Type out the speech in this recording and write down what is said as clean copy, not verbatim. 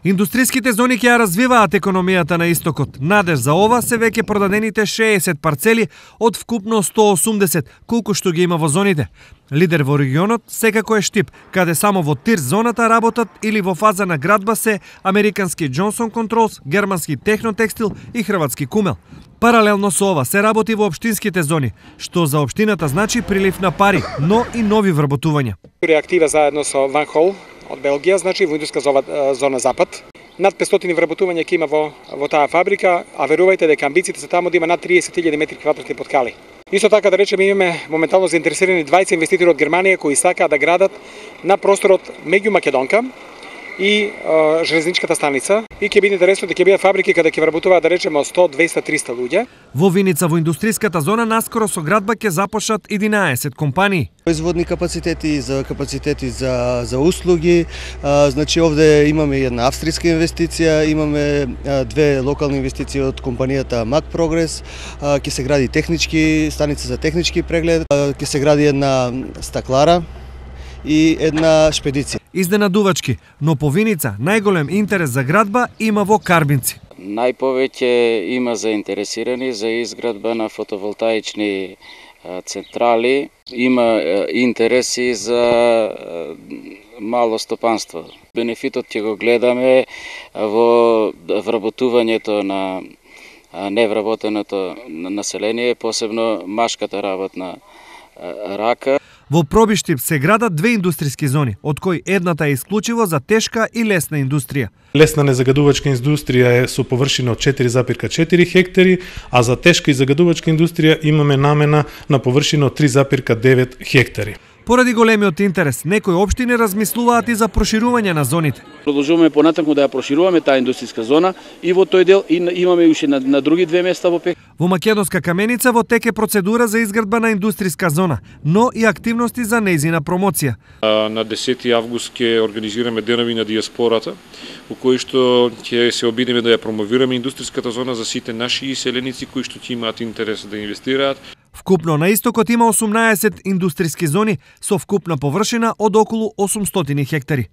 Индустриските зони ќе ја развиваат економијата на истокот. Надеж за ова се веќе продадените 60 парцели од вкупно 180, колку што ги има во зоните. Лидер во регионот секако е Штип, каде само во тир зоната работат или во фаза на градба се американски Johnson Controls, германски Технотекстил и хрватски Кумел. Паралелно со ова се работи во општинските зони, што за општината значи прилив на пари, но и нови вработувања. Реактива заедно со Ван Хол од Белгија, значи во индустријска зона Запад. Над 500 вработувања ќе има во таа фабрика, а верувајте дека амбициите се таму да има над 30.000 метри квадратни поткали. Исто така да речеме имаме моментално заинтересирани 20 инвеститори од Германија кои сакаат да градат на просторот меѓу Македонка и железничката станица и ќе биде интересно дека ќе бидат фабрики каде ќе вработуваат да речеме 100, 200, 300 луѓе. Во Виница во индустријската зона наскоро со градба ќе започнат 11 компании. Производни капацитети за услуги, значи овде имаме една австријска инвестиција, имаме две локални инвестиции од компанијата Mac Progress, ќе се гради технички станица за технички преглед, ќе се гради една стаклара и една шпедиција. Изненадувачки, но по Виница најголем интерес за градба има во Карбинци. Најповеќе има заинтересирани за изградба на фотоволтаични централи, има интереси за мало стопанство. Бенефитот ќе го гледаме во вработувањето на невработеното население, посебно машката работна рака. Во Пробиштип се градат две индустријски зони, од кои едната е исклучиво за тешка и лесна индустрија. Лесна незагадувачка индустрија е со површина од 4,4 хектари, а за тешка и загадувачка индустрија имаме намена на површина од 3,9 хектари. Поради големиот интерес, некои општини размислуваат и за проширување на зоните. Продолжуваме понатаму да ја прошируваме таа индустријска зона и во тој дел и имаме уште на други две места во Пех. Во Македонска Каменица во тек е процедура за изградба на индустријска зона, но и активности за нејзина промоција. На 10 август ќе организираме денови на диаспората, во кои што ќе се обидеме да ја промовираме индустријската зона за сите наши иселеници кои што ќе имаат интерес да инвестираат. Вкупно на истокот има 18 индустријски зони со вкупна површина од околу 800 хектари.